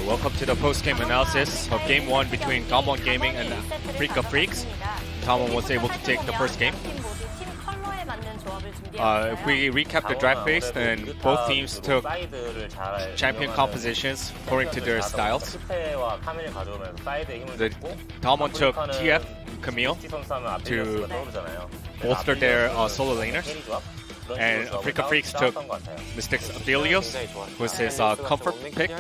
welcome to the post-game analysis of Game 1 between Damwon Gaming and Africa Freaks. Damwon was able to take the first game. If we recap the draft phase, then both teams took champion compositions according to their styles. The Damwon took TF Camille to bolster their solo laners. And Africa Freaks took Mystics Aphelios, who was his comfort pick.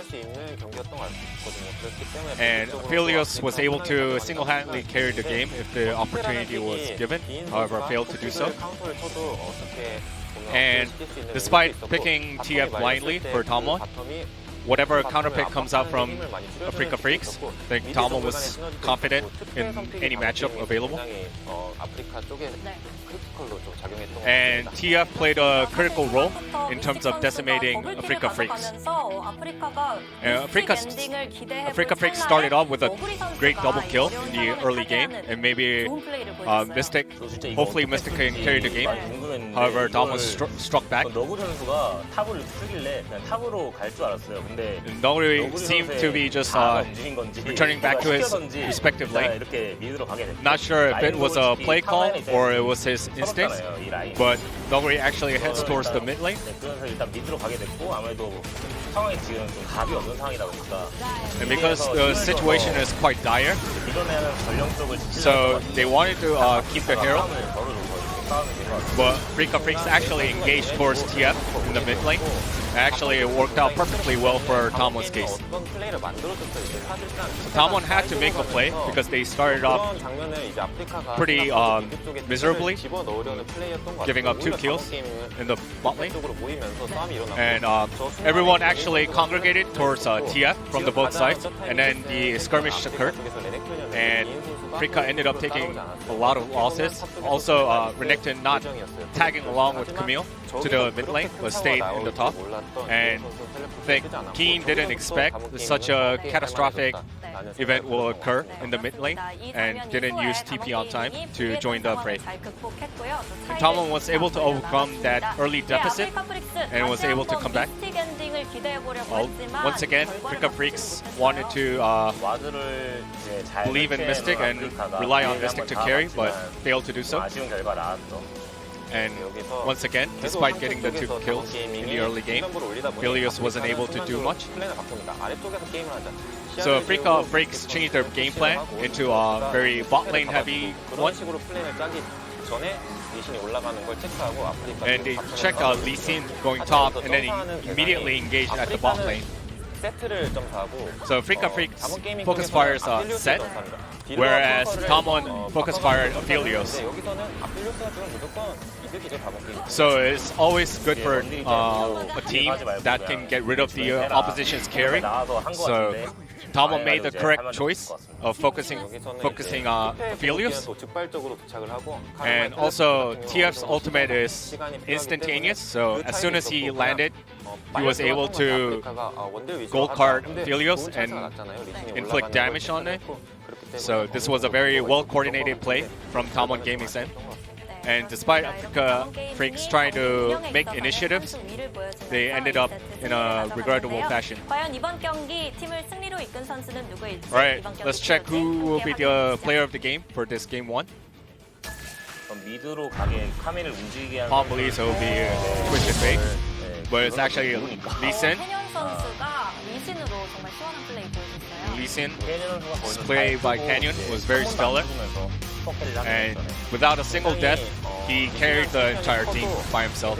And Aphelios was able to single-handedly carry the game if the opportunity was given, however failed to do so. And despite picking TF blindly for Damwon, whatever counterpick comes out from Africa Freaks, I think Damwon was confident in any matchup available. And TF played a critical role in terms of decimating Africa Freaks. Africa Freaks started off with a great double kill in the early game, and maybe Mystic, hopefully Mystic can carry the game. However, Damwon struck back. Noguri seemed to be just returning back to his respective lane. Not sure if it was a play call or it was his instinct, but Noguri actually heads towards the mid lane. And because the situation is quite dire, so they wanted to keep the hero, but Africa Freaks actually engaged towards TF in the mid lane. Actually, it worked out perfectly well for Damwon's case. So Damwon had to make a play because they started off pretty miserably, giving up 2 kills in the bot lane. And everyone actually congregated towards TF from the both sides, and then the skirmish occurred. And Africa ended up taking a lot of losses. Also, Renekton not tagging along with Camille to the mid lane, but stayed in the top. And I think Keen didn't expect such a catastrophic event will occur in the mid lane and didn't use TP on time to join the fray. And Damwon was able to overcome that early deficit and was able to come back. Well, once again, Africa Freaks wanted to believe in Mystic and rely on Mystic to carry, but failed to do so. And once again, despite getting the 2 kills in the early game, Aphelios wasn't able to do much. So Africa Freaks changed their game plan into a very bot lane heavy one. And they checked Lee Sin going top and then he immediately engaged at the bot lane. So Africa Freaks focus fires set, whereas Damwon focus fired Aphelios. So it's always good for a team that can get rid of the opposition's carry. So Damwon made the correct choice of focusing Aphelios. And also TF's ultimate is instantaneous, so as soon as he landed, he was able to gold card Aphelios and inflict damage on it. So this was a very well coordinated play from Damwon Gaming's end. And despite Africa Freaks trying to make initiatives, they ended up in a regrettable fashion. Alright, let's check who will be the player of the game for this game 1. Palm believes it will be Twisted Fate, but it's actually Lee Sin. Lee Sin's play by Canyon was very stellar. And without a single death, he carried the entire team by himself.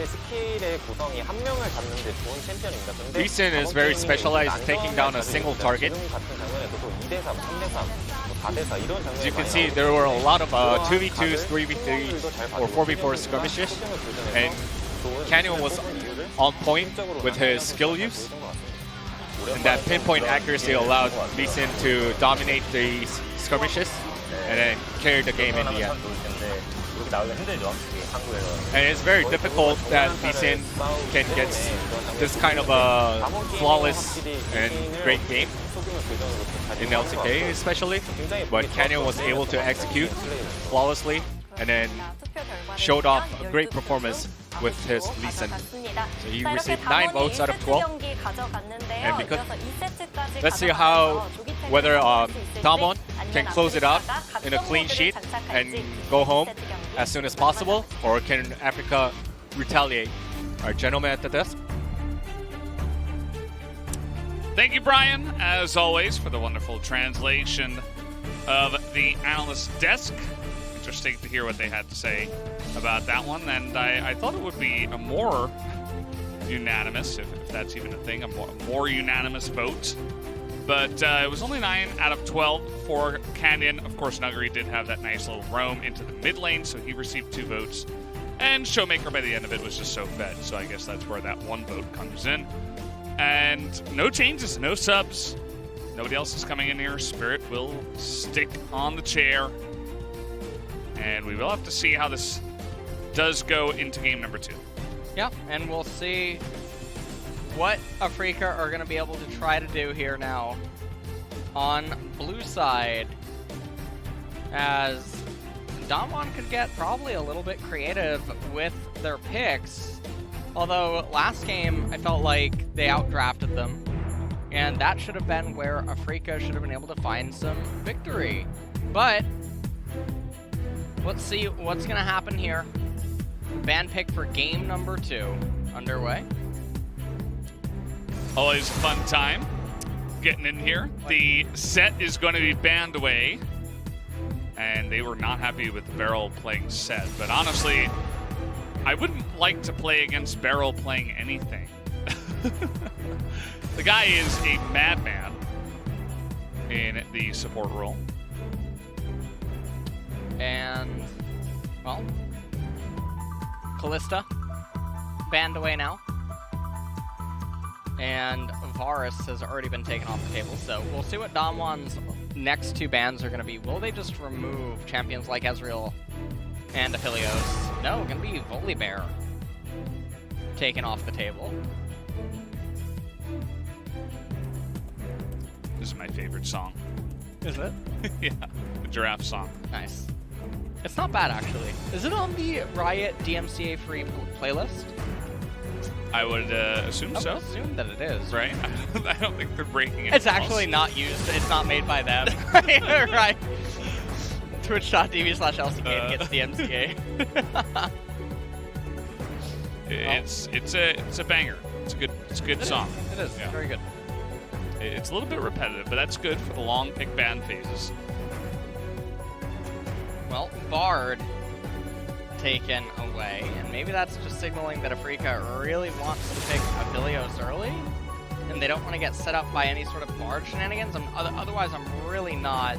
Lee Sin is very specialized in taking down a single target. As you can see, there were a lot of 2v2s, 3v3s, or 4v4 skirmishes, and Canyon was on point with his skill use. And that pinpoint accuracy allowed Lee Sin to dominate these skirmishes and then carry the game in the end. And it's very difficult that Lee Sin can get this kind of a flawless and great game in LCK especially, but Canyon was able to execute flawlessly and then showed off a great performance with his Lee Sin. So he received 9 votes out of 12. And because let's see whether Damwon can close it up in a clean sheet and go home as soon as possible, or can Africa retaliate? Our gentleman at the desk. Thank you, Brian, as always, for the wonderful translation of the analyst desk. Interesting to hear what they had to say about that one, and I thought it would be a more unanimous, if that's even a thing, a more unanimous vote. But it was only 9 out of 12 for Canyon. Of course, Nuguri did have that nice little roam into the mid lane, so he received 2 votes. And Showmaker, by the end of it, was just so fed, so I guess that's where that 1 vote comes in. And no changes, no subs. Nobody else is coming in here. Spirit will stick on the chair. And we will have to see how this does go into game number 2. Yeah, and we'll see what Afreeca are going to be able to try to do here now on blue side, as Damwon could get probably a little bit creative with their picks. Although last game, I felt like they outdrafted them, and that should have been where Afreeca should have been able to find some victory. But let's see what's going to happen here. Ban pick for game number 2 underway. Always a fun time getting in here. The set is going to be banned away, and they were not happy with Beryl playing set. But honestly, I wouldn't like to play against Beryl playing anything. The guy is a madman in the support role. And, well, Kalista banned away now. And Varus has already been taken off the table, so we'll see what Damwon's next 2 bans are going to be. Will they just remove champions like Ezreal and Aphelios? No, going to be Volibear taken off the table. This is my favorite song. Is it? Yeah, the giraffe song. Nice. It's not bad, actually. Is it on the Riot DMCA free playlist? I would assume so. I would assume that it is. Right? I don't think they're breaking it. It's actually not used. It's not made by them. Right. Twitch.tv/LCK gets DMCA. It's a banger. It's a good song. It is. Yeah. Very good. It's a little bit repetitive, but that's good for the long pick ban phases. Well, Bard taken away, and maybe that's just signaling that Afreeca really wants to pick Aphelios early, and they don't want to get set up by any sort of Bard shenanigans. Otherwise, I'm really not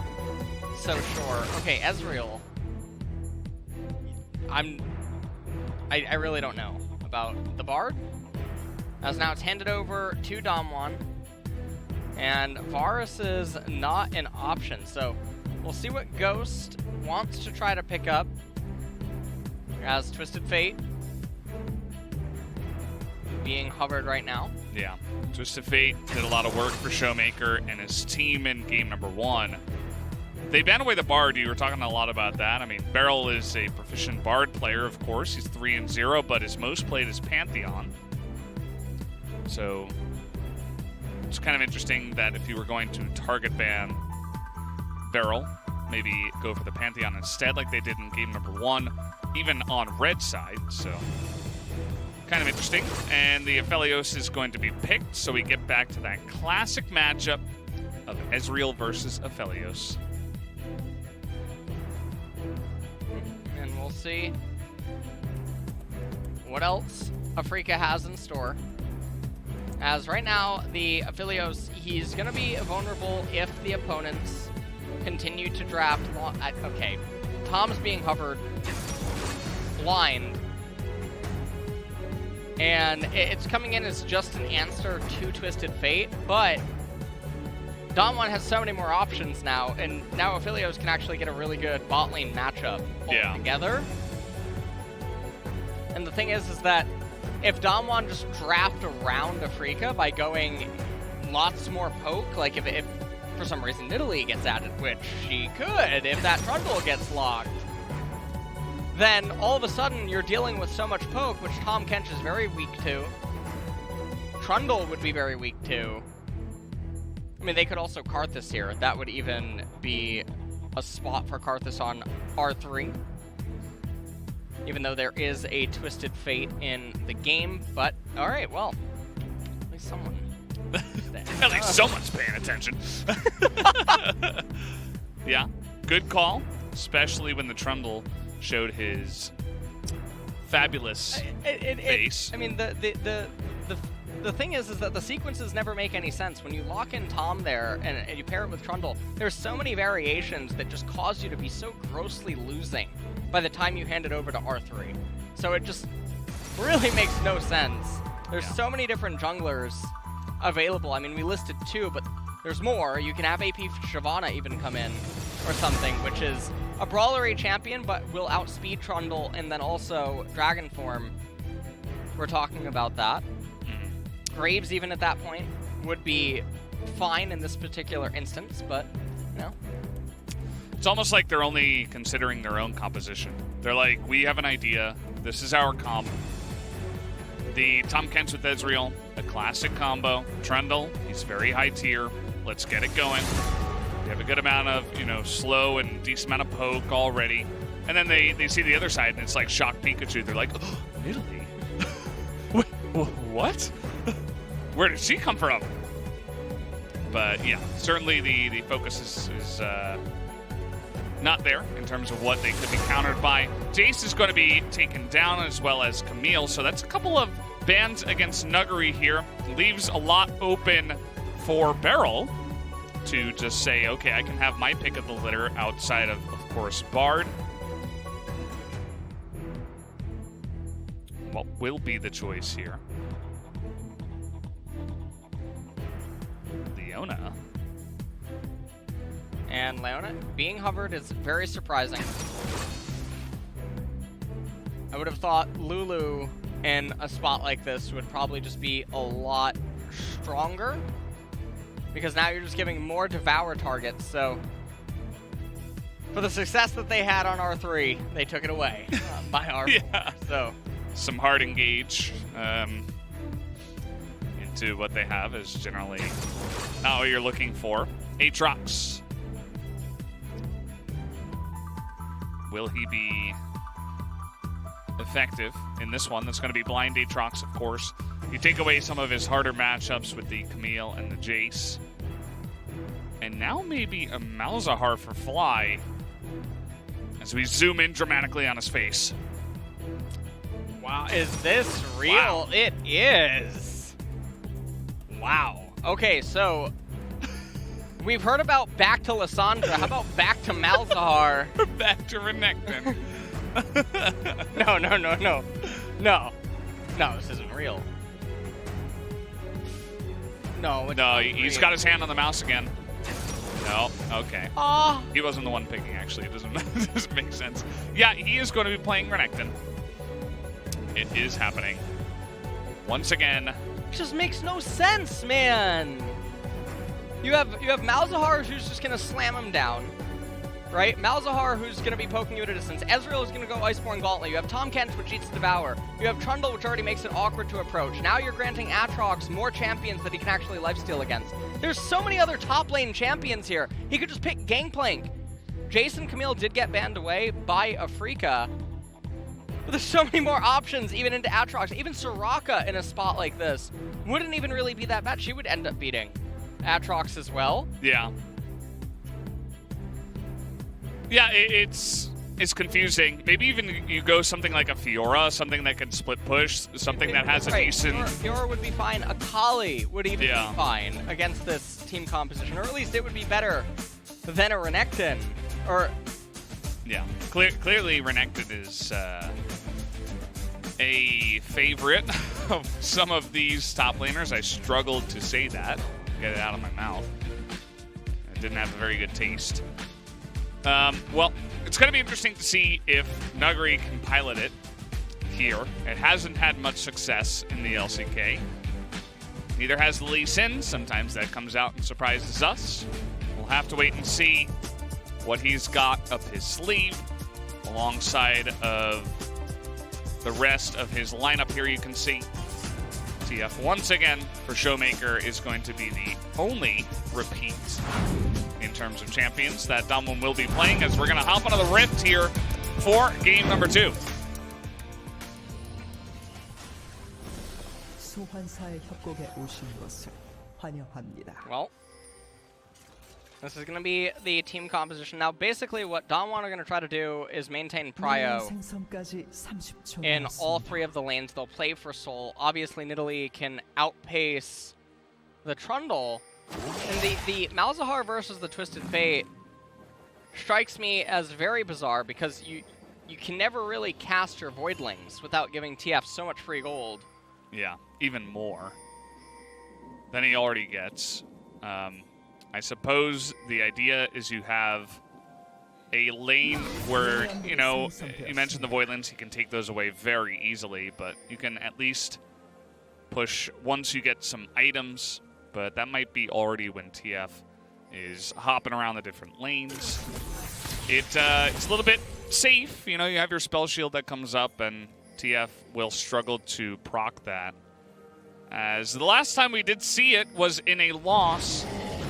so sure. Okay, Ezreal. I really don't know about the Bard, as now it's handed over to Damwon, and Varus is not an option, so we'll see what Ghost wants to try to pick up, as Twisted Fate being hovered right now. Yeah, Twisted Fate did a lot of work for Showmaker and his team in game number 1. They banned away the Bard. You were talking a lot about that. I mean, Beryl is a proficient Bard player, of course. He's 3-0, but his most played is Pantheon. So it's kind of interesting that if you were going to target ban Beryl, maybe go for the Pantheon instead, like they did in game number 1, even on red side. So kind of interesting. And the Aphelios is going to be picked, so we get back to that classic matchup of Ezreal versus Aphelios. And we'll see what else Afreeca has in store. As right now, the Aphelios, he's going to be vulnerable if the opponents continue to draft okay, Tom's being hovered blind, and it's coming in as just an answer to Twisted Fate, but Damwon has so many more options now, and now Aphelios can actually get a really good bot lane matchup together. And the thing is that if Damwon just draft around Afreeca by going lots more poke, like if for some reason Nidalee gets added, which she could if that Trundle gets locked, then all of a sudden you're dealing with so much poke, which Tahm Kench is very weak to. Trundle would be very weak to. I mean, they could also Karthus here. That would even be a spot for Karthus on R3. Even though there is a Twisted Fate in the game. But, alright, well. At least someone. At least someone's paying attention. Yeah, good call. Especially when the Trundle showed his fabulous face. I mean, the thing is that the sequences never make any sense. When you lock in Tom there and you pair it with Trundle, there's so many variations that just cause you to be so grossly losing by the time you hand it over to R3. So it just really makes no sense. There's so many different junglers available. I mean, we listed 2, but there's more. You can have AP Shyvana even come in or something, which is a brawlery champion, but will outspeed Trundle, and then also Dragon Form. We're talking about that. Graves, even at that point, would be fine in this particular instance, but, you know. It's almost like they're only considering their own composition. They're like, we have an idea. This is our comp. The Tahm Kench with Ezreal, a classic combo. Trundle, he's very high tier. Let's get it going. We have a good amount of, you know, slow and decent amount of poke already. And then they see the other side, and it's like Shock Pikachu. They're like, oh, Italy? Wait, what? Where did she come from? But yeah, certainly the focus is not there in terms of what they could be countered by. Jace is going to be taken down, as well as Camille. So that's a couple of bans against Nuguri here. Leaves a lot open for Beryl to just say, okay, I can have my pick of the litter outside of course, Bard. What will be the choice here? Leona. And Leona being hovered is very surprising. I would have thought Lulu in a spot like this would probably just be a lot stronger, because now you're just giving more Devour targets, so for the success that they had on R3, they took it away by R4. Yeah. So some hard engage into what they have is generally not what you're looking for. Aatrox. Will he be effective in this one? That's going to be blind Aatrox, of course. You take away some of his harder matchups with the Camille and the Jace. And now maybe a Malzahar for Fly as we zoom in dramatically on his face. wow, is this real? Wow. It is. Wow. Okay, so we've heard about back to Lissandra. How about back to Malzahar? Back to Renekton. No, this isn't real. No, it's No, not he's real. got his hand on the mouse again. No, okay. Ah. He wasn't the one picking, actually. It doesn't make sense. Yeah, he is going to be playing Renekton. It is happening. Once again. It just makes no sense, man. You have Malzahar who's just gonna slam him down, right? Malzahar who's gonna be poking you at a distance. Ezreal is gonna go Iceborne Gauntlet. You have Tahm Kench, which eats Devour. You have Trundle, which already makes it awkward to approach. Now you're granting Aatrox more champions that he can actually lifesteal against. There's so many other top lane champions here. He could just pick Gangplank. Jason Camille did get banned away by Afrika. But there's so many more options, even into Aatrox. Even Soraka in a spot like this wouldn't even really be that bad. She would end up beating Aatrox as well. Yeah. Yeah, it's confusing. Maybe even you go something like a Fiora, something that can split push, something that has a decent... Fiora would be fine. Akali would even Yeah. be fine against this team composition. Or at least it would be better than a Renekton. Or... Yeah, clearly Renekton is a favorite of some of these top laners. I struggled to say that, get it out of my mouth. It didn't have a very good taste. Well, it's going to be interesting to see if Nuguri can pilot it here. It hasn't had much success in the LCK. Neither has Lee Sin. Sometimes that comes out and surprises us. We'll have to wait and see what he's got up his sleeve alongside of the rest of his lineup here. You can see TF once again for Showmaker is going to be the only repeat in terms of champions that Damwon will be playing, as we're going to hop onto the Rift here for game number 2. 소환사의 협곡에 오신 것을 환영합니다. Well, this is going to be the team composition. Now, basically, what Damwon are going to try to do is maintain prio 생성까지 30초 in all 남았습니다. 3 of the lanes. They'll play for Soul. Obviously, Nidalee can outpace the Trundle. And the Malzahar versus the Twisted Fate strikes me as very bizarre, because you can never really cast your Voidlings without giving TF so much free gold. Yeah, even more than he already gets. I suppose the idea is you have a lane where, you know, you mentioned the Voidlands, he can take those away very easily, but you can at least push once you get some items, but that might be already when TF is hopping around the different lanes. It's a little bit safe, you know, you have your spell shield that comes up, and TF will struggle to proc that. As the last time we did see it was in a loss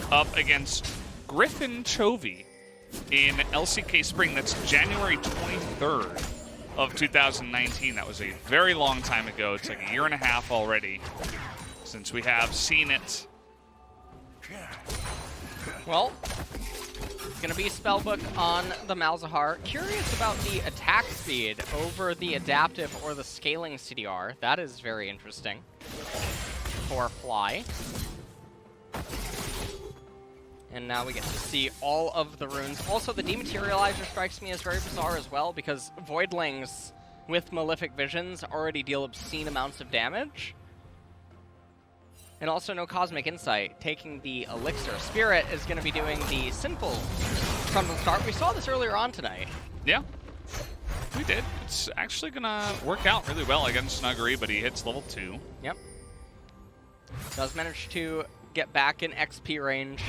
up against Griffin Chovy in LCK Spring. That's January 23rd of 2019. That was a very long time ago. It's like a year and a half already since we have seen it. Well, it's going to be Spellbook on the Malzahar. Curious about the attack speed over the adaptive or the scaling CDR. That is very interesting for Fly. And now we get to see all of the runes. Also, the Dematerializer strikes me as very bizarre as well, because Voidlings with Malefic Visions already deal obscene amounts of damage. And also no Cosmic Insight, taking the Elixir. Spirit is going to be doing the Sinful Trundle start. We saw this earlier on tonight. Yeah, we did. It's actually going to work out really well against Snuggery, but he hits level 2. Yep. Does manage to get back in XP range.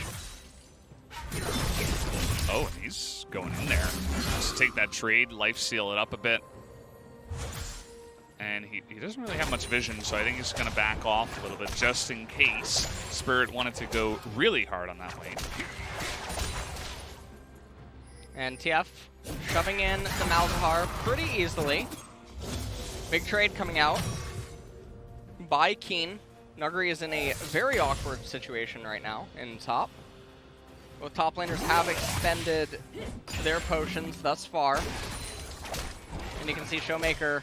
Oh, and he's going in there. Just take that trade, life seal it up a bit. And he doesn't really have much vision, so I think he's going to back off a little bit just in case Spirit wanted to go really hard on that lane. And TF shoving in the Malzahar pretty easily. Big trade coming out by Keen. Nuggery is in a very awkward situation right now in top. Both top laners have expended their potions thus far. And you can see Showmaker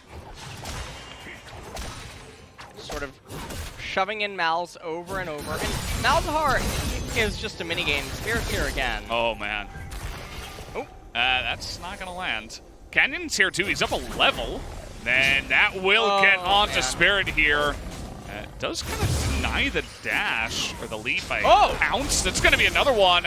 sort of shoving in Malz over and over. And Malzahar is just a minigame. Spirit's here again. Oh, man. Oh, that's not going to land. Canyon's here, too. He's up a level. Then that will get onto man. Spirit here. Does kind of deny the dash, or the lead by Pounce. That's going to be another one.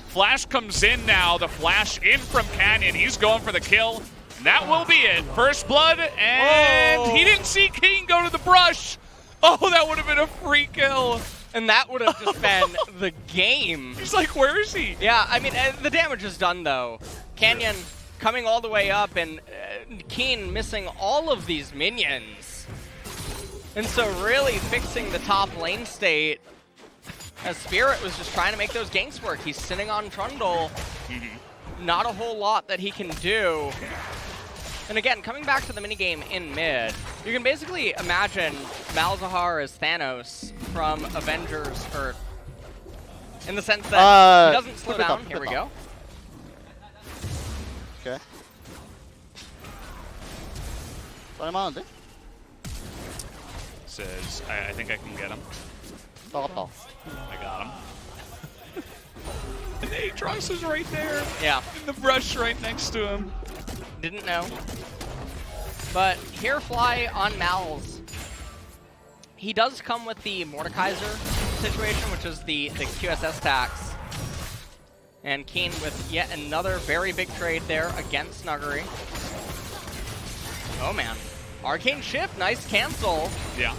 Flash comes in now. The flash in from Canyon. He's going for the kill. And that will be it. First blood, and he didn't see King go to the brush. Oh, that would have been a free kill. And that would have just been the game. He's like, where is he? Yeah, I mean, the damage is done, though. Canyon coming all the way up, and Keen missing all of these minions. And so really fixing the top lane state, as Spirit was just trying to make those ganks work. He's sitting on Trundle. Not a whole lot that he can do. And again, coming back to the minigame in mid, you can basically imagine Malzahar as Thanos from Avengers Earth. In the sense that he doesn't slow down. Here we go. Okay. 얼마인데? Says, I think I can get him. 나갔다. I got him. And Aatrox is right there. Yeah. In the brush right next to him. Didn't know. But here Fly on Malz. He does come with the Mordekaiser situation, which is the QSS tax. And Keen with yet another very big trade there against Snuggery. Oh man. Arcane Shift, nice cancel. Yeah.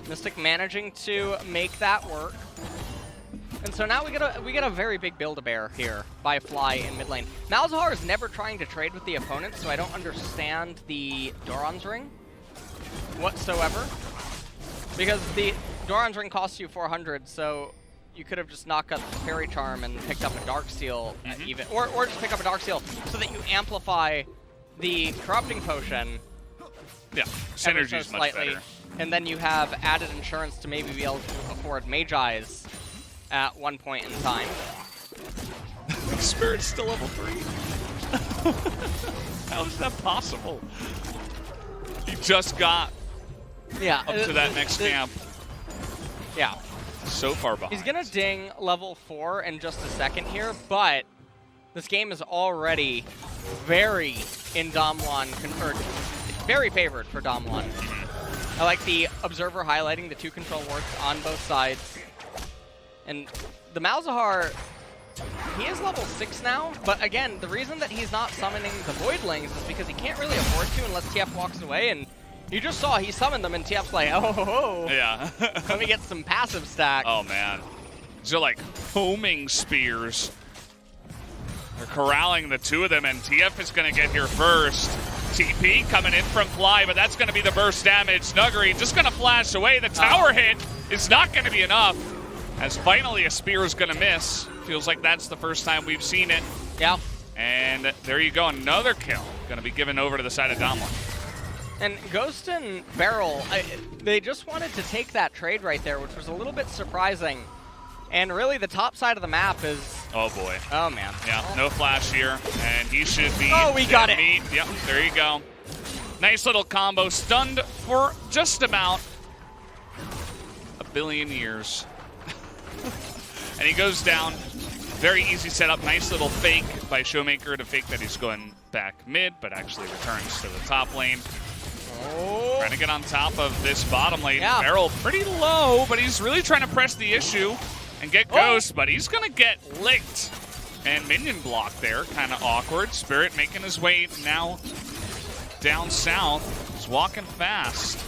Mystic managing to make that work. And so now we get a very big Build-A-Bear here by Fly in mid lane. Malzahar is never trying to trade with the opponent, so I don't understand the Doran's Ring whatsoever. Because the Doran's Ring costs you 400, so you could have just knocked up Fairy Charm and picked up a Darksteel even, or just pick up a Darksteel so that you amplify the Corrupting Potion. Yeah, synergy is much better. And then you have added insurance to maybe be able to afford Mage Eyes at one point in time. Spirit's still level 3. How is that possible? He just got up to that next camp. Yeah. So far behind. He's gonna ding level 4 in just a second here, but this game is already very in Damwon, or very favored for Damwon. I like the Observer highlighting the 2 control wards on both sides. And the Malzahar, he is level 6 now, but again, the reason that he's not summoning the Voidlings is because he can't really afford to unless TF walks away, and you just saw he summoned them and TF's like, oh, ho, ho. Yeah. Let me get some passive stack. Oh, man. These are like homing spears. They're corralling the 2 of them, and TF is going to get here first. TP coming in from Fly, but that's going to be the burst damage. Nuguri just going to flash away. The tower hit is not going to be enough, as finally a spear is going to miss. Feels like that's the first time we've seen it. Yeah. And there you go, another kill. Going to be given over to the side of Damwon. And Ghost and Beryl, they just wanted to take that trade right there, which was a little bit surprising. And really, the top side of the map is... Oh, boy. Oh, man. Yeah, no flash here, and he should be... Oh, we got it! Yep, there you go. Nice little combo, stunned for just about a billion years. And he goes down. Very easy setup, nice little fake by Showmaker to fake that he's going back mid, but actually returns to the top lane. Oh. Trying to get on top of this bottom lane. Yeah. Beryl pretty low, but he's really trying to press the issue and get Ghost, but he's going to get licked. And minion block there, kind of awkward. Spirit making his way now down south. He's walking fast.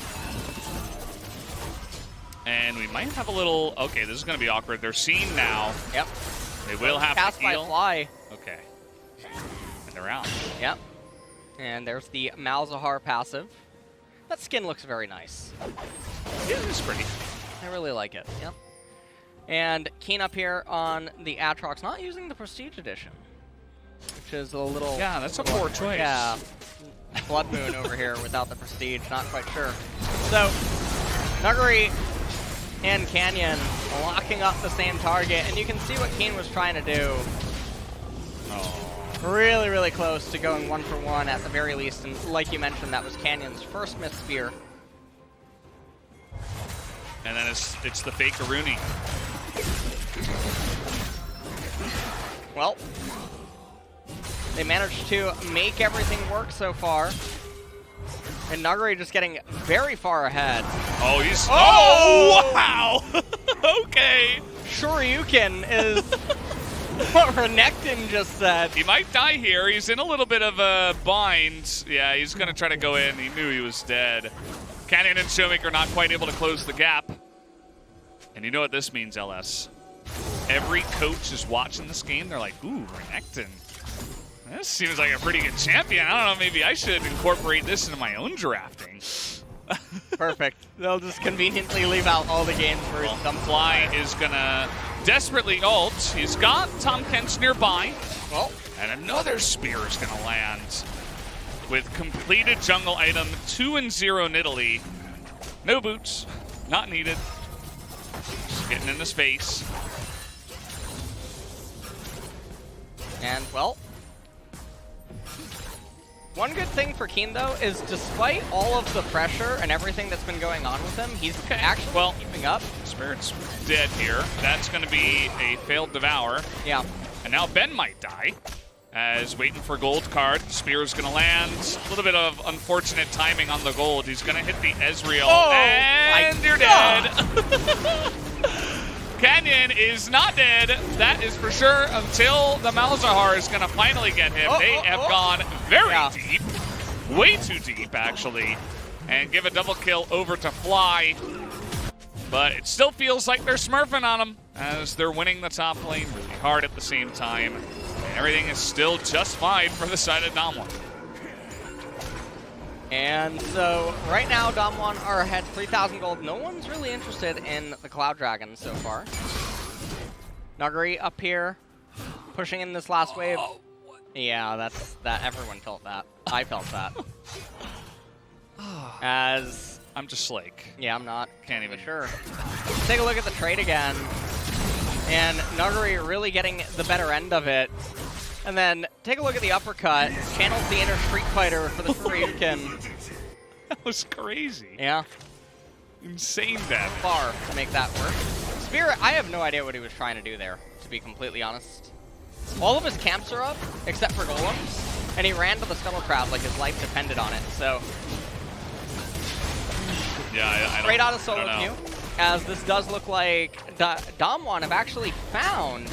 And we might have a little... Okay, this is going to be awkward. They're seen now. Yep. They will have Cast to heal. by Fly. Okay. And they're out. Yep. And there's the Malzahar passive. That skin looks very nice. Yeah, it's pretty. I really like it. Yep. And Keen up here on the Aatrox, not using the Prestige Edition, which is a little... Yeah, that's a poor choice. Yeah. Blood Moon over here without the Prestige, not quite sure. So, Nuguri and Canyon locking up the same target, and you can see what Keen was trying to do. Oh. Really, really close to going 1-for-1 at the very least, and like you mentioned, that was Canyon's first missed spear. And then it's the fake Aruni. Well, they managed to make everything work so far. And Nuguri just getting very far ahead. Oh, he's... Oh, wow! Okay. Shoryuken is what Renekton just said. He might die here. He's in a little bit of a bind. Yeah, he's going to try to go in. He knew he was dead. Canyon and Showmaker not quite able to close the gap. And you know what this means, LS. Every coach is watching this game. They're like, ooh, Renekton. This seems like a pretty good champion. I don't know, maybe I should incorporate this into my own drafting. Perfect. They'll just conveniently leave out all the games where Well, Fly is going to desperately ult. He's got Tom Kent's nearby. Well, And another spear is going to land with completed jungle item 2-0 Nidalee. No boots, not needed. Just getting in his face. and well, one good thing for Keen, though, is despite all of the pressure and everything that's been going on with him, he's actually keeping up. Spirit's dead here. That's going to be a failed devour. Yeah. And now Ben might die. As waiting for gold card. Spear's going to land. A little bit of unfortunate timing on the gold. He's going to hit the Ezreal. Oh, and you're dead. Canyon is not dead. That is for sure until the Malzahar is going to finally get him. They have gone very deep. Way too deep, actually. And give a double kill over to Fly. But it still feels like they're smurfing on him as they're winning the top lane really hard at the same time. And everything is still just fine for the side of Damwon. And so right now, Damwon are ahead 3,000 gold. No one's really interested in the Cloud Dragon so far. Nuguri up here, pushing in this last wave. Yeah, that. Everyone felt that. I felt that. As I'm just like, yeah, I'm not. Can't even. Sure. Take a look at the trade again. And Nuguri really getting the better end of it. And then take a look at the uppercut. Channels the inner Street Fighter for the Shoryuken. That was crazy. Yeah. Insane damage. Far to make that work. Spirit, I have no idea what he was trying to do there, to be completely honest. All of his camps are up, except for Golems, and he ran to the Scuttle Crab like his life depended on it, so... Yeah, I don't, straight out of solo I queue, as this does look like Damwon have actually found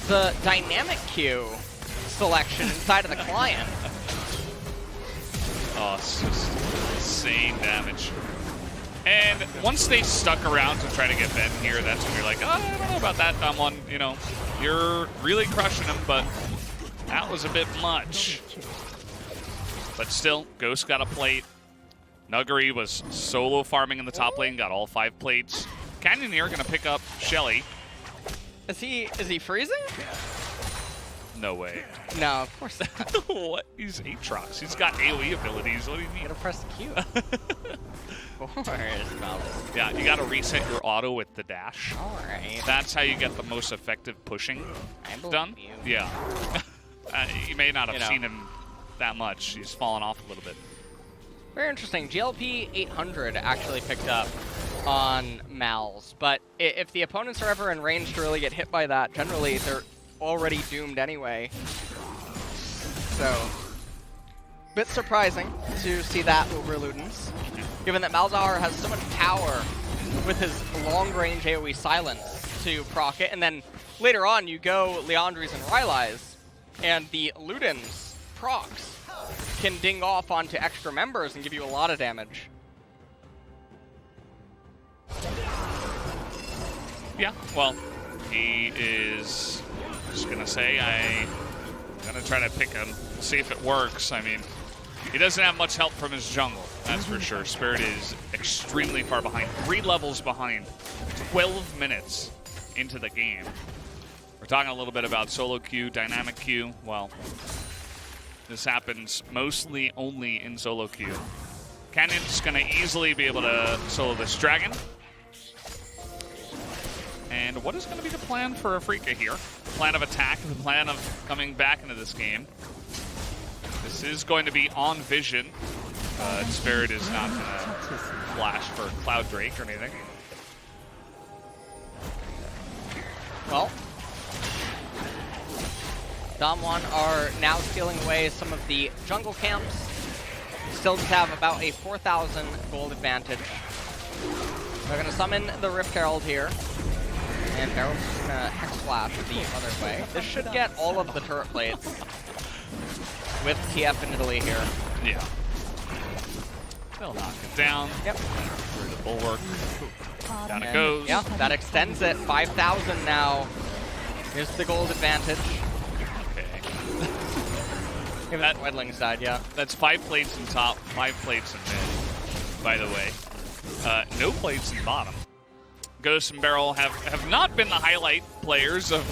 the dynamic queue selection inside of the client. Oh, it's just insane damage. And once they stuck around to try to get Ben here, that's when you're like, oh, I don't know about that, Damwon. You know, you're really crushing him, but that was a bit much. But still, Ghost got a plate. Nuguri was solo farming in the top lane, got all 5 plates. Canyoneer gonna pick up Shelly. Is he freezing? No way. No, of course not. What? He's Aatrox. He's got AoE abilities. What do you mean? You gotta press the Q. Of course, Malus. Yeah, you gotta reset your auto with the dash. Alright. That's how you get the most effective pushing I believe done. you. Yeah. You may not have You know. seen him that much. He's fallen off a little bit. Very interesting. GLP 800 actually picked up on Mal's, but if the opponents are ever in range to really get hit by that, generally they're already doomed anyway. So, bit surprising to see that over Ludens, given that Malzahar has so much power with his long-range AoE silence to proc it, and then later on you go Leandries and Rylai's, and the Ludens procs can ding off onto extra members and give you a lot of damage. Yeah, well, he is just gonna say, I'm gonna try to pick him, see if it works. I mean, he doesn't have much help from his jungle, that's for sure. Spirit is extremely far behind, 3 levels behind, 12 minutes into the game. We're talking a little bit about solo queue, dynamic queue. Well, this happens mostly only in solo queue. Canyon's gonna easily be able to solo this dragon. And what is going to be the plan for Afreeca here? Plan of attack, the plan of coming back into this game. This is going to be on vision. Spirit is not going to flash for Cloud Drake or anything. Well, Damwon are now stealing away some of the jungle camps. Still just have about a 4,000 gold advantage. They're going to summon the Rift Herald here. And Barrel's just going to Hex Flash the other way. This should get all of the turret plates with TF in Italy here. Yeah. They'll knock it down. Yep. Through the bulwark. Down it And, goes. yeah, that extends it. 5,000 now is the gold advantage. Okay. Even that Wedling side, yeah. That's 5 plates in top, 5 plates in mid, by the way. No plates in bottom. Ghost and Barrel have not been the highlight players of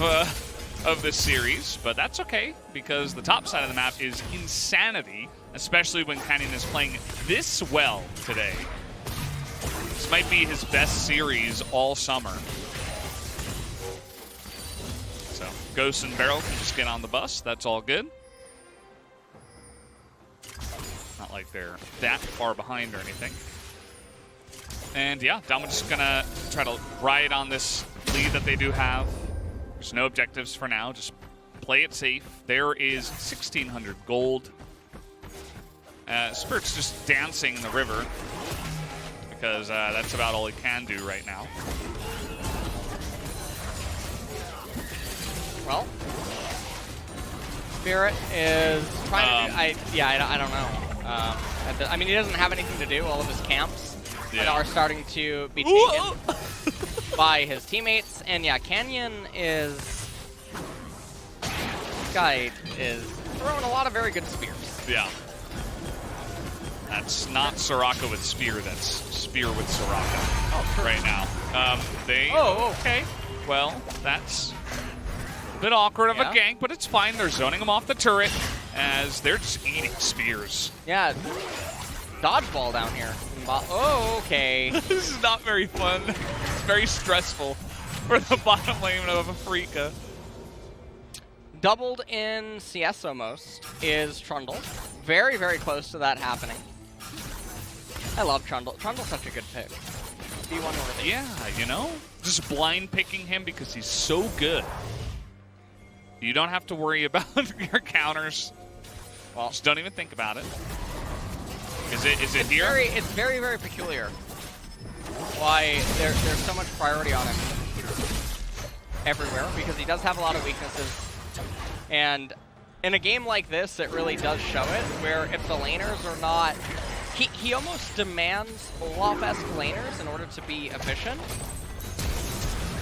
this series, but that's okay, because the top side of the map is insanity, especially when Canyon is playing this well today. This might be his best series all summer. So, Ghost and Barrel can just get on the bus, that's all good. Not like they're that far behind or anything. And yeah, Damwon's just gonna try to ride on this lead that they do have. There's no objectives for now, just play it safe. There is 1,600 gold. Spirit's just dancing in the river because that's about all he can do right now. Well, Spirit is trying to do, I don't know. I mean, he doesn't have anything to do. All of his camps are starting to be taken by his teammates. And yeah, Canyon is... This guy is throwing a lot of very good spears. Yeah. That's not Soraka with Spear, that's Spear with Soraka right now. Okay. Well, that's a bit awkward of a gank, but it's fine. They're zoning him off the turret as they're just eating spears. Yeah, dodgeball down here. Oh, okay. This is not very fun. It's very stressful for the bottom lane of Afreeca. Doubled in CS almost is Trundle. Very, very close to that happening. I love Trundle. Trundle's such a good pick. D1 worthy. Yeah, you know, just blind picking him because he's so good. You don't have to worry about your counters. Well, just don't even think about it. Is it here? It's very, very peculiar why there's so much priority on him everywhere, because he does have a lot of weaknesses. And in a game like this, it really does show it, where if the laners are not... He almost demands Olaf-esque laners in order to be efficient.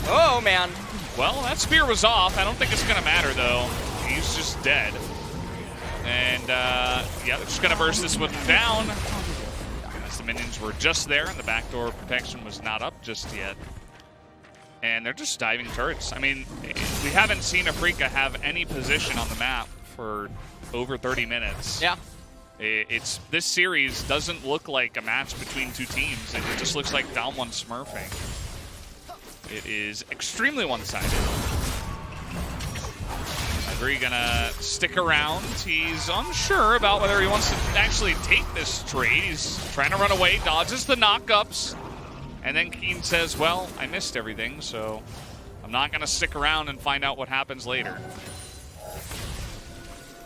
Oh, man. Well, that spear was off. I don't think it's going to matter, though. He's just dead. And, yeah, they're just going to burst this one down. As the minions were just there, and the backdoor protection was not up just yet. And they're just diving turrets. I mean, we haven't seen Afreeca have any position on the map for over 30 minutes. Yeah. This series doesn't look like a match between two teams. It just looks like Dom1 smurfing. It is extremely one-sided. Agree gonna stick around. He's unsure about whether he wants to actually take this trade. He's trying to run away, dodges the knockups. And then Keen says, well, I missed everything, so I'm not going to stick around and find out what happens later.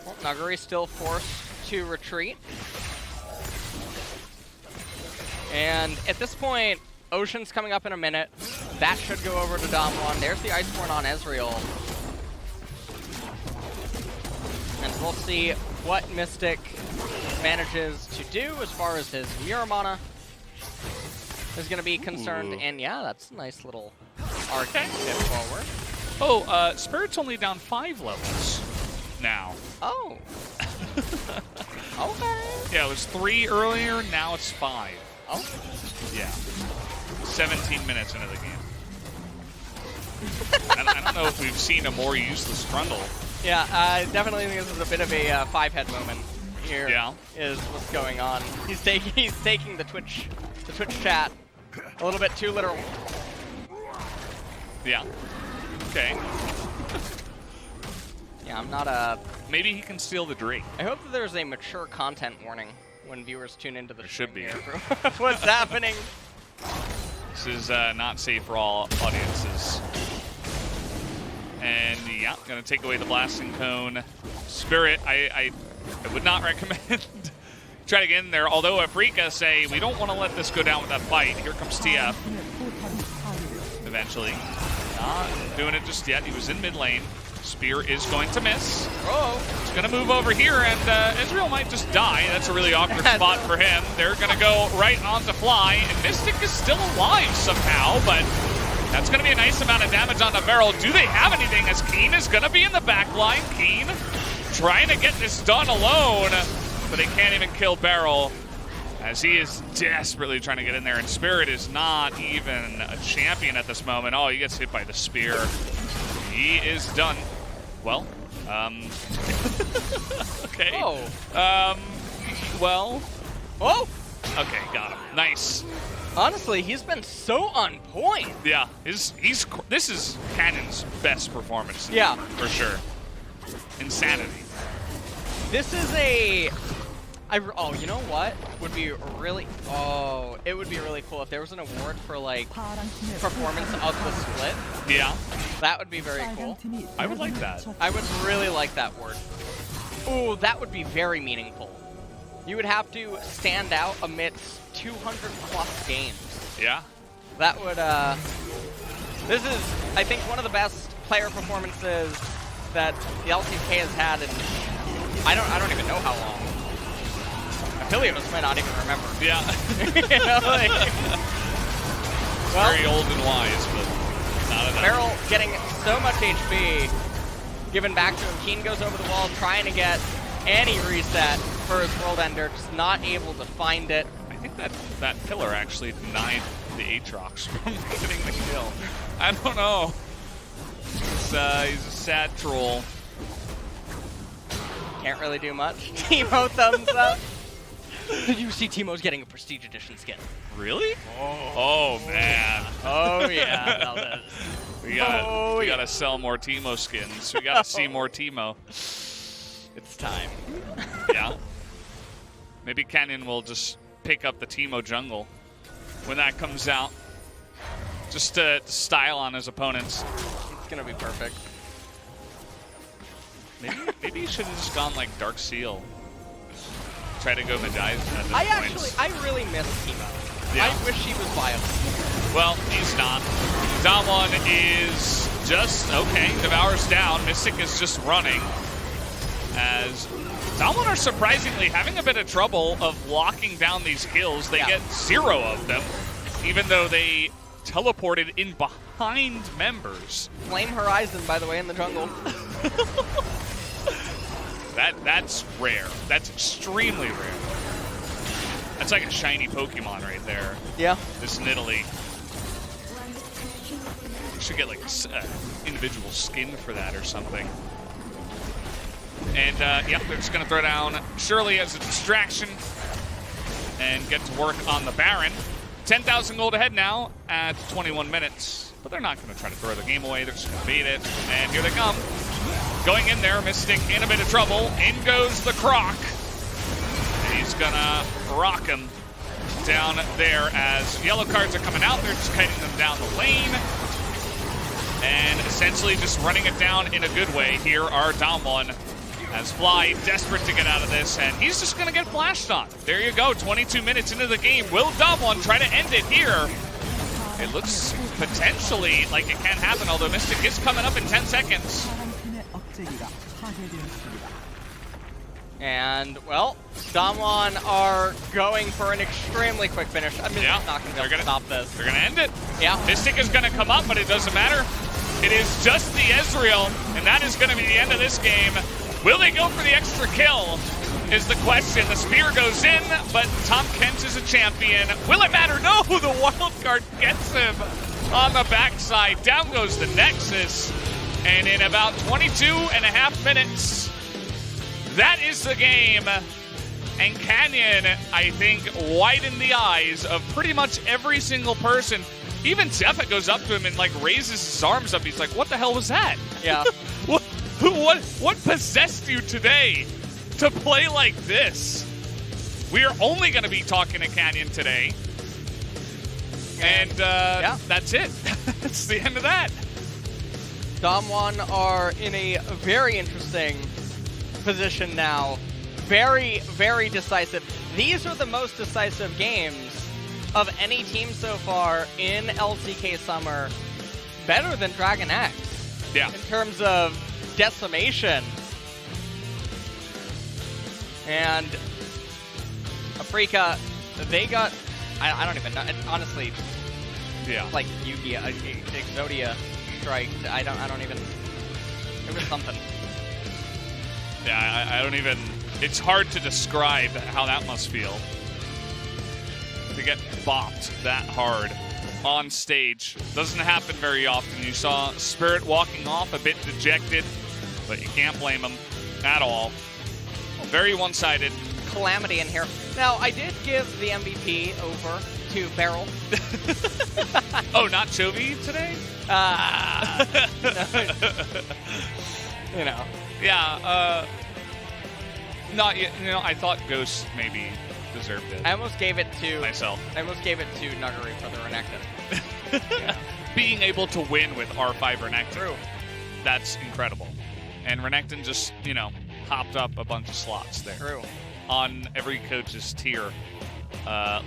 Well, Naguri's still forced to retreat. And at this point, Ocean's coming up in a minute. That should go over to Dom1. There's the Iceborne on Ezreal. And we'll see what Mystic manages to do as far as his Muramana is going to be concerned. Ooh. And yeah, that's a nice little arc tip forward. Oh, Spirit's only down 5 levels now. Oh. Okay. Yeah, it was 3 earlier, now it's 5. Oh. Yeah. 17 minutes into the game. I don't know if we've seen a more useless Trundle. Yeah, I definitely think this is a bit of a 5-head moment here. Yeah. Is what's going on. He's taking the Twitch chat a little bit too literal. Yeah. Okay. Yeah, I'm not a... Maybe he can steal the Drake. I hope that there's a mature content warning when viewers tune into the should be. What's happening? This is not safe for all audiences. And yeah, gonna take away the blasting cone. Spirit, I would not recommend try to get in there. Although Afreeca say we don't want to let this go down with that fight. Here comes TF. Eventually, not doing it just yet. He was in mid lane. Spear is going to miss. Oh, he's gonna move over here, and Ezreal might just die. That's a really awkward spot for him. They're gonna go right onto Fly, and Mystic is still alive somehow, but that's going to be a nice amount of damage on the barrel. Do they have anything as Keen is going to be in the back line? Keen trying to get this done alone, but they can't even kill Barrel as he is desperately trying to get in there, and Spirit is not even a champion at this moment. Oh, he gets hit by the spear. He is done. Well, okay. Oh. Well. Oh! Okay, got him. Nice. Honestly, he's been so on point. Yeah, this is Cannon's best performance. Yeah. For sure. Insanity. This is a... oh, you know what? Would be really... Oh, it would be really cool if there was an award for, like, performance of the split. Yeah. That would be very cool. I would like that. I would really like that word. Ooh, that would be very meaningful. You would have to stand out amidst 200+ games. Yeah. That would, this is, I think, one of the best player performances that the LCK has had in, I don't even know how long. Affiliates might not even remember. Yeah. You know, like, well, very old and wise, but not enough. Beryl getting so much HP given back to him. Keen goes over the wall trying to get any reset. for his World Ender, just not able to find it. I think that pillar actually denied the Aatrox from getting the kill. I don't know. He's a sad troll. Can't really do much. Teemo thumbs up. You see Teemo's getting a Prestige Edition skin. Really? Oh man. Oh yeah. Now that is- We gotta sell more Teemo skins. We gotta see more Teemo. It's time. Yeah. Maybe Canyon will just pick up the Teemo jungle when that comes out. Just to style on his opponents. It's gonna be perfect. Maybe he should have just gone like Dark Seal. Try to go Medai's at this point. I really miss Teemo. Yeah. I wish he was viable. Well, he's not. Damwon is just, okay, Devour's down. Mystic is just running. As Damwon are surprisingly having a bit of trouble of locking down these kills. They get 0 of them, even though they teleported in behind members. Flame Horizon, by the way, in the jungle. That's rare. That's extremely rare. That's like a shiny Pokemon right there. Yeah. This Nidalee. We should get like individual skin for that or something. And yep, they're just gonna throw down Shirley as a distraction and get to work on the Baron. 10,000 gold ahead now at 21 minutes. But they're not gonna try to throw the game away. They're just gonna beat it. And here they come. Going in there, Mystic in a bit of trouble. In goes the Croc. And he's gonna rock him down there as yellow cards are coming out. They're just kiting them down the lane. And essentially just running it down in a good way. Here are Damwon as Fly desperate to get out of this, and he's just gonna get flashed on. There you go, 22 minutes into the game. Will Damwon try to end it here? It looks potentially like it can happen, although Mystic is coming up in 10 seconds. 파랑팀의 억제기가 파괴되었습니다. And, well, Damwon are going for an extremely quick finish. I mean, Yeah, not going to be they're able to stop this. They're gonna end it. Yeah. Mystic is gonna come up, but it doesn't matter. It is just the Ezreal, and that is gonna be the end of this game. Will they go for the extra kill is the question. The spear goes in, but Tom Kent is a champion. Will it matter? No, the wild card gets him on the backside. Down goes the Nexus, and in about 22.5 minutes, that is the game. And Canyon, I think, widened the eyes of pretty much every single person. Even Zephyr goes up to him and like raises his arms up. He's like, what the hell was that? Yeah. What possessed you today to play like this? We are only going to be talking to Canyon today. And that's it. That's the end of that. Damwon are in a very interesting position now. Very, very decisive. These are the most decisive games of any team so far in LCK Summer. Better than Dragon X. Yeah. In terms of decimation. And Afreeca, they got, I don't even know, honestly, Yeah. like Yugi, Exodia strike, I don't even, it was something. Yeah, I don't even, it's hard to describe how that must feel. To get bopped that hard on stage. Doesn't happen very often. You saw Spirit walking off a bit dejected, but you can't blame him at all. Very one-sided. Calamity in here. Now, I did give the MVP over to Beryl. Oh, not Chovy today? You know. Yeah, not yet. You know, I thought Ghost maybe deserved it. I almost gave it to myself. I almost gave it to Nuggery for the Renekton. Yeah. Being able to win with R5 Renekton. True. That's incredible. And Renekton just, you know, hopped up a bunch of slots there. True. On every coach's tier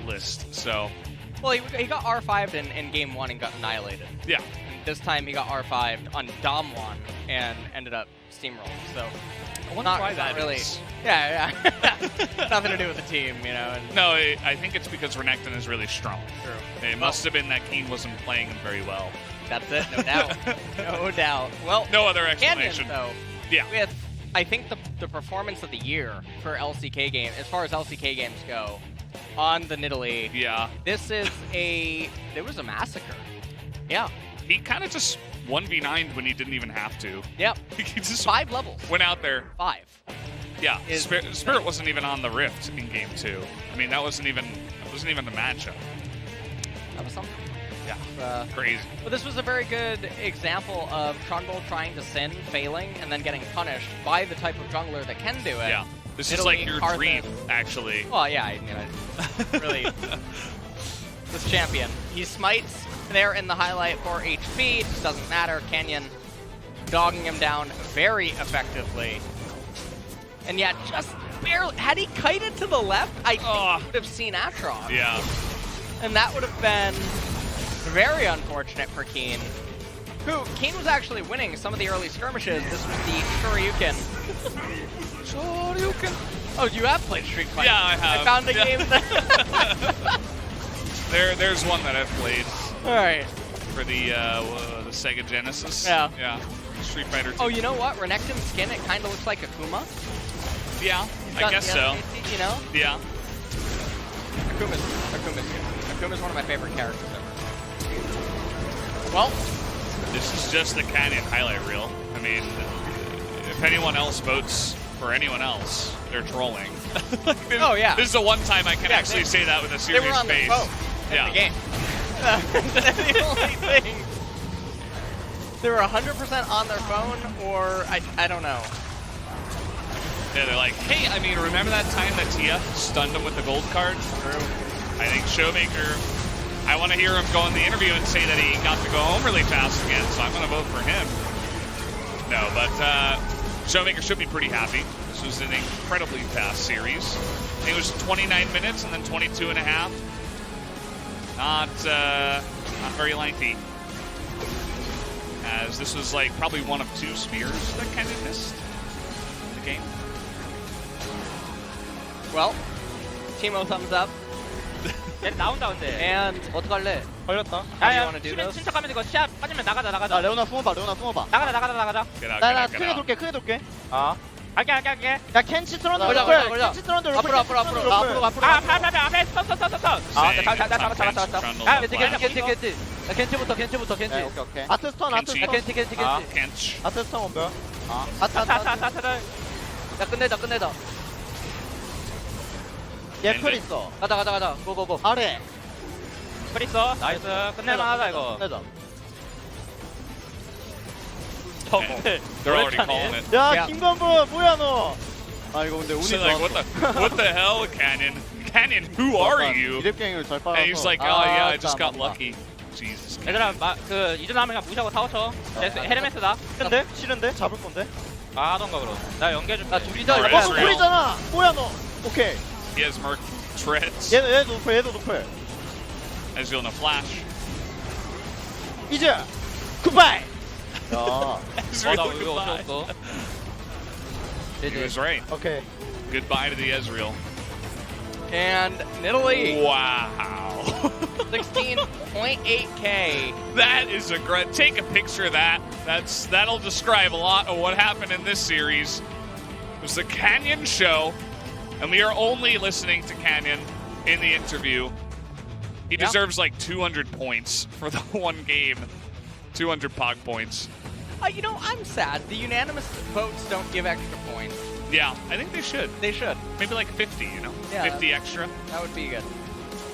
list. So, Well, he got R5'd in game 1 and got annihilated. yeah. And this time he got R5'd on Damwon and ended up steamrolling. So, I wonder why that really. is. Yeah. Nothing to do with the team, you know. And No, I think it's because Renekton is really strong. True. It must have been that Keen wasn't playing him very well. That's it, no doubt. No doubt. Well, No other Canyon, explanation. though, Yeah. with I think the performance of the year for LCK game, as far as LCK games go, on the Nidalee. Yeah. This is it was a massacre. Yeah. He kind of just 1v9'd when he didn't even have to. Yep. He just 5 levels. went out there. 5. Yeah. Is- Spirit wasn't even on the Rift in game 2. I mean, that wasn't even the matchup. That was something. Yeah. Crazy. But this was a very good example of Trundle trying to sin, failing, and then getting punished by the type of jungler that can do it. Yeah. This is Nidalee, like your Karthus. dream, actually. Well, yeah, I mean, really, this champion. He smites there in the highlight for HP. It just doesn't matter. Canyon dogging him down very effectively. And yet, just barely, had he kited to the left, I think he would have seen Atrox. Yeah. And that would have been very unfortunate for Keen. Keen was actually winning some of the early skirmishes. This was the Shoryuken. Shoryuken. Oh, you have played Street Fighter. Yeah, I have. I found a Yeah. game that... There's one that I've played Alright. for the Sega Genesis. Yeah. Yeah. Street Fighter 2. Oh, you know what? Renekton's skin, it kind of looks like Akuma. Yeah, I Got- guess yeah, so. You know? Yeah. Akuma's good. Akuma's one of my favorite characters ever. Well, This is just the Canyon highlight reel. I mean, if anyone else votes for anyone else, they're trolling. Oh, yeah. This is the one time I can Yeah, actually say that with a they serious were on their face. phone in Yeah. the game. The only thing. They were 100% on their phone, or I don't know. Yeah, they're like, hey, I mean, remember that time that Tia stunned him with the gold card? I think Showmaker, I want to hear him go in the interview and say that he got to go home really fast again, so I'm going to vote for him. No, but Showmaker should be pretty happy. This was an incredibly fast series. I think it was 29 minutes and then 22 and a half. Not very lengthy. As this was like probably one of 2 spears that kind of missed in the game. Well, Timo thumbs up. 나온다 근데. And 어떡할래? 걸렸다. How do you wanna do this? 침착하면 이거 시합 빠지면 나가자. 나 레오나 숨어봐. 레오나 숨어봐. 나가자. Get out, 나 get out, get 크게 out. 돌게. 크게 돌게. 아. 갈게. 야 켄치 트런드 걸려, 로플. 걸려. 켄치 트런드 로플. 앞으로. 앞으로. 아, 앞에. 스톱. 아, 나 잡았어. 아, 켄치부터. 네, 오케이. 아트 스턴. 켄치. Kench. 아트 스턴 원별. 아트. 야, 끝내자. 얘풀 있어. 가자. 고고고. 아래. 글 있어. 나이스. 끝낼만하다 이거. 끝내자. They're already calling it. 야 야. 김건부 뭐야 너? 아 이거 근데 운이 So like, what the hell, Canyon? Canyon, who are you? 이랩갱을 잘 빨아서. And he's like, oh yeah, I just got lucky. Jesus. 얘들아, 그 이전하면 그냥 무시하고 타워 쳐. 헤르메스다. 싫은데? 잡을 건데? 아, 하던가 그럼. 나 연계해줄게. 나 둘이다. Alright, 어 Israel. 노플이잖아. 뭐야 너? 오케이. He has Merc treads. 얘도 노플. Ezreal in a flash. 이제 굿바이. 야. Ezreal 나 이거 goodbye. 어쩌 He was right. 오케이. Goodbye to the Ezreal. And Nidalee, Wow. 16.8K. That is a great. Take a picture of that. That'll describe a lot of what happened in this series. It was the Canyon show, and we are only listening to Canyon in the interview. He Yeah. deserves like 200 points for the one game. 200 POG points. You know, I'm sad. The unanimous votes don't give extra points. Yeah, I think they should. They should. Maybe like 50, you know? Yeah. 50 extra. That would be good.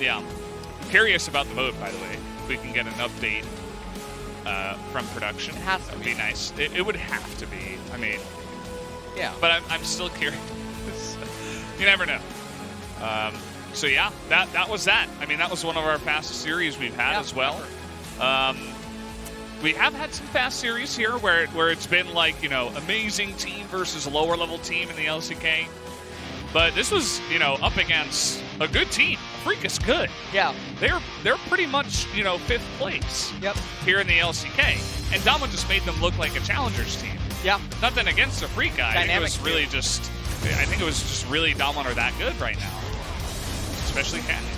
Yeah. I'm curious about the vote, by the way. If we can get an update from production. It has to That would be. be nice. It would have to be. I mean, Yeah. but I'm still curious. You never know. So yeah, that was that. I mean, that was one of our fastest series we've had Yeah, as well. We have had some fast series here where it's been like, you know, amazing team versus lower level team in the LCK. But this was, you know, up against a good team. Freak is good. Yeah. They're pretty much, you know, 5th place Yep. here in the LCK. And Dama just made them look like a challengers team. Yeah. Nothing against the Freak guy. I think it was Dynamic really team. just, I think it was just really Daman are that good right now. Especially Canyon.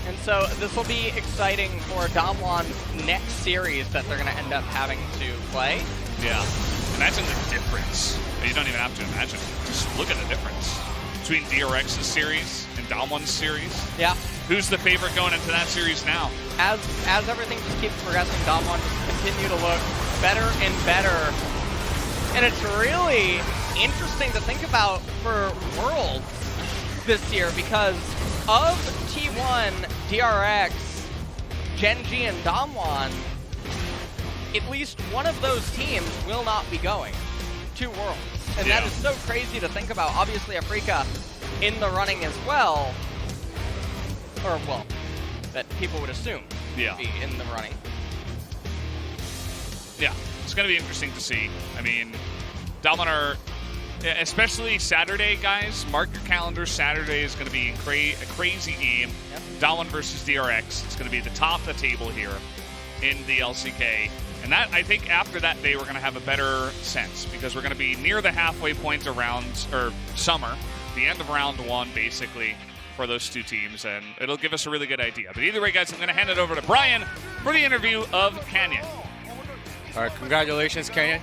And so this will be exciting for Damwon's next series that they're going to end up having to play. Yeah. And Imagine the difference. You don't even have to imagine. Just look at the difference between DRX's series and Dalmon's series. Yeah. Who's the favorite going into that series now? As everything just keeps progressing, Damwon just continue to look better and better. And it's really interesting to think about for Worlds this year because of T1, DRX, Gen.G, and Damwon, at least one of those teams will not be going to Worlds. And that is so crazy to think about. Obviously, Afreeca in the running as well. Or, well, that people would assume would be in the running. Yeah, it's going to be interesting to see. I mean, Dalmon are, especially Saturday, guys. Mark your calendar. Saturday is going to be a crazy game. Yep. Dalmon versus DRX. It's going to be at the top of the table here in the LCK. And that, I think after that day, we're going to have a better sense because we're going to be near the halfway point around, or summer, the end of round one, basically, for those two teams, and it'll give us a really good idea. But either way, guys, I'm going to hand it over to Brian for the interview of Canyon. All right, congratulations, Canyon.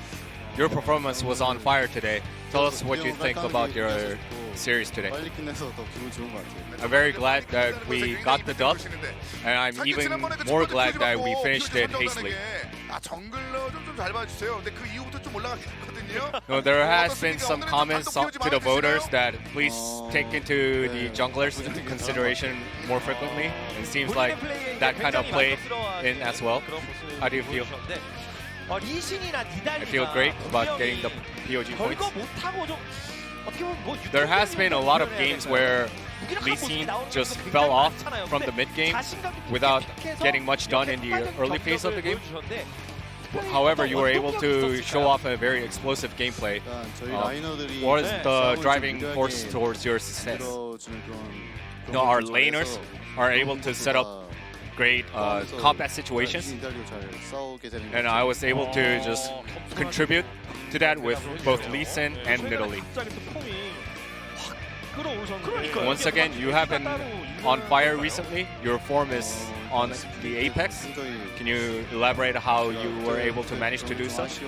Your performance was on fire today. Tell us what you think about your series today. I'm very glad that we got the dub, and I'm even more glad that we finished it hastily. No, there has been some comments to the voters that please take into the junglers into consideration more frequently. It seems like that kind of played in as well. How do you feel? I feel great about getting the POG points. There has been a lot of games where Lee Sin just fell off from the mid game without getting much done in the early phase of the game. However, you were able to show off a very explosive gameplay. What is the driving force towards your success? Our laners are able to set up great combat situations, and I was able to just contribute to that with both Lee Sin and Nidalee. Once again, you have been on fire recently. Your form is on the apex. Can you elaborate how you were able to manage to do such?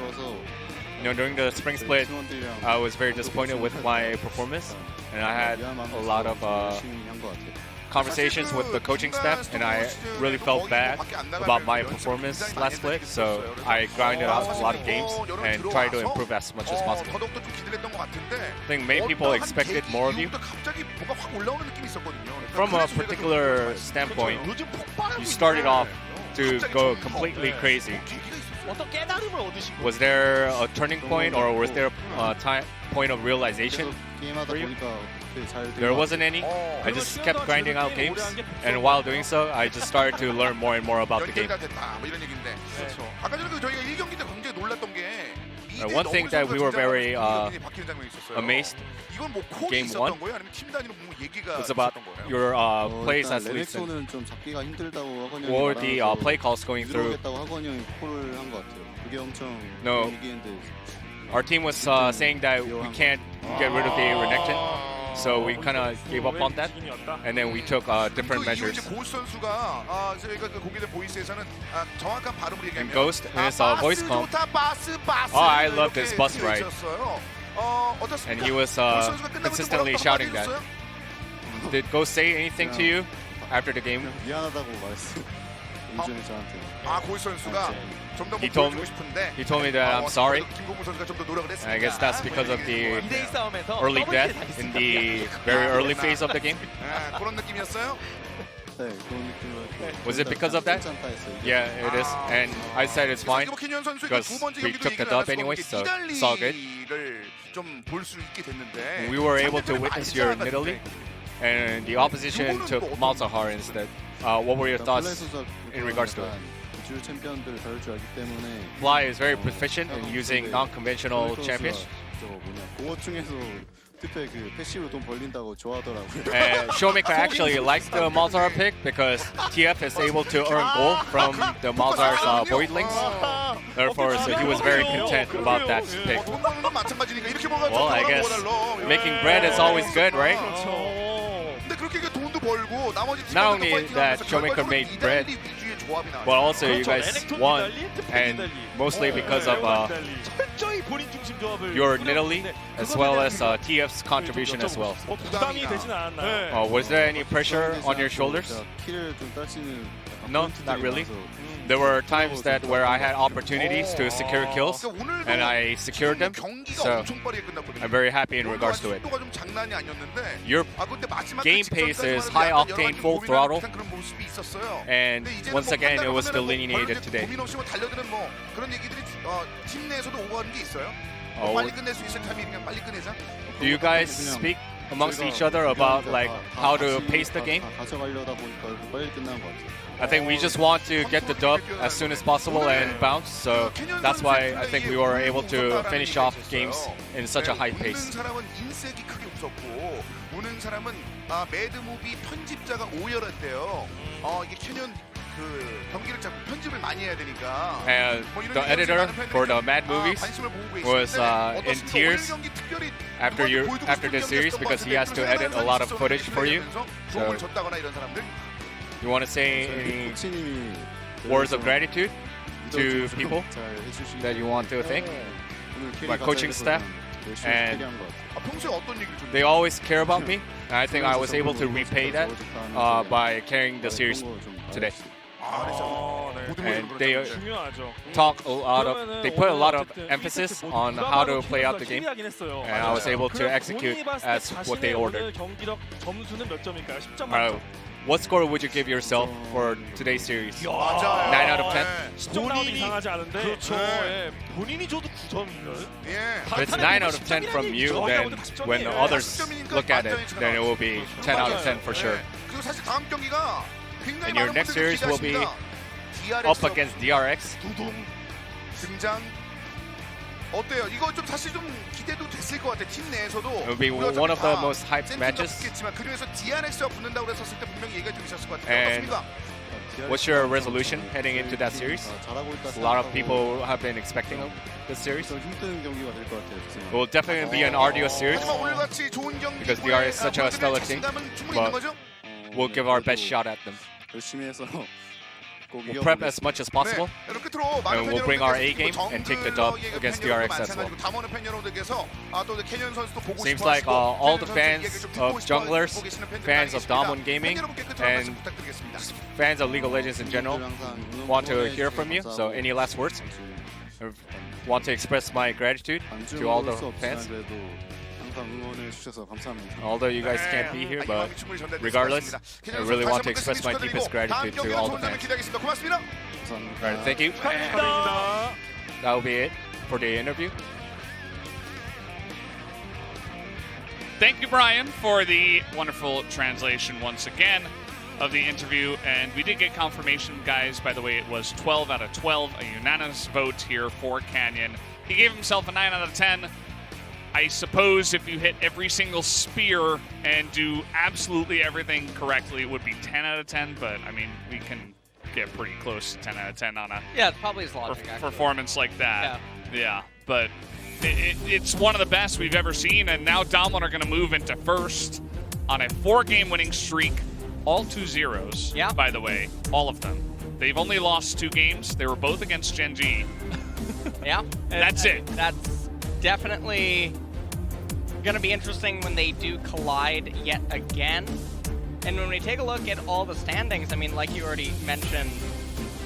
During the spring split, I was very disappointed with my performance, and I had a lot of conversations with the coaching staff, and I really felt bad about my performance last split, so I grinded out a lot of games and tried to improve as much as possible. I think many people expected more of you. From a particular standpoint, you started off to go completely crazy. Was there a turning point, or was there a point of realization for you? There wasn't any. I just kept grinding out games, and while doing so, I just started to learn more and more about the game. One thing that we were very amazed game 1 was about your plays as Lee Sin, or the play calls going through. No, our team was saying that we can't get rid of the Renekton. So we kind of gave up on that, and then we took different measures. And Ghost, in his voice comm, I love this bus ride. And he was consistently shouting that. Did Ghost say anything to you after the game? He told me that I'm sorry. I guess that's because of the early death in the very early phase of the game. Was it because of that? Yeah, it is. And I said it's fine because we took the dub anyway, so it's all good. We were able to witness your Nidalee, and the opposition took Malzahar instead. What were your thoughts in regards to it? Fly is very proficient in using non-conventional champions. Showmaker actually likes the Malzahar pick because TF is able to earn gold from the Malzahar's Void Links. Therefore, so he was very content about that pick. Well, I guess making bread is always good, right? Not only that Showmaker made bread, but also you guys won, and mostly because of your Nidalee as well as TF's contribution as well. 부담이 되진 않았나요? Was there any pressure on your shoulders? 키를 좀 따지는 No, not really. There were times that where I had opportunities to secure kills and I secured them. So I'm very happy in regards to it. Your game pace is high octane, full throttle, and once again it was delineated today. Do you guys speak amongst each other about like how to pace the game? 가져가려다 보니까 빨리 끝난 것 같아요. I think we just want to get the dub as soon as possible and bounce. So that's why I think we were able to finish off games in such a high pace. 사람은 인색이 크게 없었고 우는 사람은 매드무비 편집자가 오열했대요. 이게 캐년 그 경기를 잡고 편집을 많이 해야 되니까. And the editor for the Mad Movies was in tears after this series because he has to edit a lot of footage for you. So you want to say any 코치님이 words of gratitude to people 잘 해주시고 that you want to thank? 오늘 캐리 my coaching staff 열심히 and 캐리한 것 같아요. 평소에 어떤 얘기를 좀 They always care about me. And I think I was able to repay that by carrying the series today. And they 중요하죠. they put a lot of emphasis on how to play out the game. And I was able to execute as what they ordered. 경기력 점수는 몇 점일까요? 10점 만점. What score would you give yourself for today's series? 맞아요. 9 out of 10? 10점 나오도 이상하지 않은데 그렇죠. 예. 본인이 줘도 9점이면 예. If it's 9 out of 10 from you, then when others look at it, then it will be 10 out of 10 for sure. 그리고 사실 다음 경기가 굉장히 And your 많은 next 분들이 series will be 기대하십니다. up against DRX. 두둥 등장. 어때요? 이거 좀 사실 좀 기대도 됐을 것 같아. 팀 내에서도. It will be one of the most hyped matches. 겠지만 그중에서 DRX와 붙는다고 그랬었을 때 분명히 얘기가 좀 있었을 것 같아요. And 어떻습니까? what's your resolution heading into that series? 잘하고 있다 A lot of 생각하고 people have been expecting this series. 좀 힘든 경기가 될 것 같아요. It will definitely be an arduous series. 하지만 오늘같이 좋은 경기 Because DRX is such a stellar team, but we'll give our best shot at them. 열심히 해서 꼭 We'll prep as much as possible. and we'll bring our A game and take the dub against DRX as well. Seems like all the fans of junglers, fans of Damwon Gaming, and fans of League of Legends in general want to hear from you. So any last words? I want to express my gratitude to all the fans. 항상 응원해 주셔서 감사합니다. Although you guys can't be here, but regardless, I really want to express my deepest gratitude to all the fans. 고맙습니다. 감사합니다. Right, thank you. That will be it for the interview. Thank you, Brian, for the wonderful translation once again of the interview. And we did get confirmation, guys. By the way, it was 12 out of 12, a unanimous vote here for Canyon. He gave himself a 9 out of 10. I suppose if you hit every single spear and do absolutely everything correctly, it would be 10 out of 10. But, I mean, we can get pretty close to 10 out of 10 on a Yeah, it's probably his logic, actually. performance like that. Yeah, but it's one of the best we've ever seen. And now Damwon are going to move into first on a 4-game winning streak. All 2-0s, Yeah. by the way, all of them. They've only lost 2 games. They were both against Gen G. Yeah. That's it. That's definitely going to be interesting when they do collide yet again. And when we take a look at all the standings, I mean, like you already mentioned,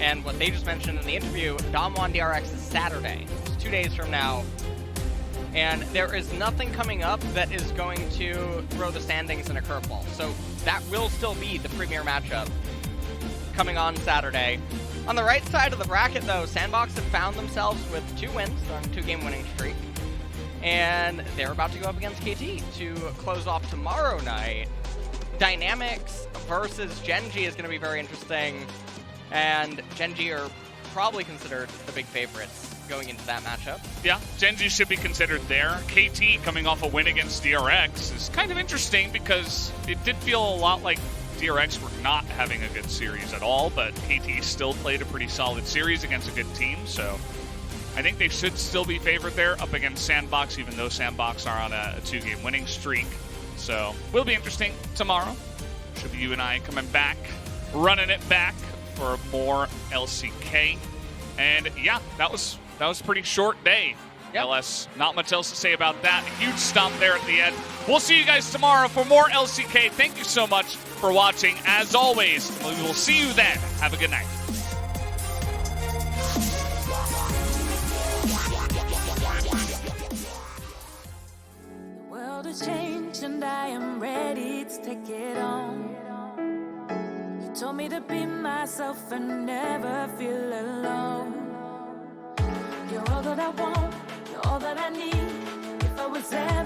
and what they just mentioned in the interview, Damwon DRX is Saturday. It's 2 days from now. And there is nothing coming up that is going to throw the standings in a curveball. So that will still be the premier matchup coming on Saturday. On the right side of the bracket, though, Sandbox have found themselves with 2 wins on a 2-game winning streak. And they're about to go up against KT to close off tomorrow night. Dynamics versus Gen G is going to be very interesting. And Gen G are probably considered the big favorites going into that matchup. Yeah, Gen G should be considered there. KT coming off a win against DRX is kind of interesting because it did feel a lot like DRX were not having a good series at all, but KT still played a pretty solid series against a good team, so I think they should still be favored there up against Sandbox, even though Sandbox are on a 2-game winning streak. So, will be interesting tomorrow. Should be you and I coming back, running it back for more LCK. And yeah, that was a pretty short day Yep. LS, not much else to say about that. Huge stomp there at the end. We'll see you guys tomorrow for more LCK. Thank you so much for watching. As always, we will see you then. Have a good night. The world has changed and I am ready to take it on. You told me to be myself and never feel alone. You're all that I want, you're all that I need. If I was ever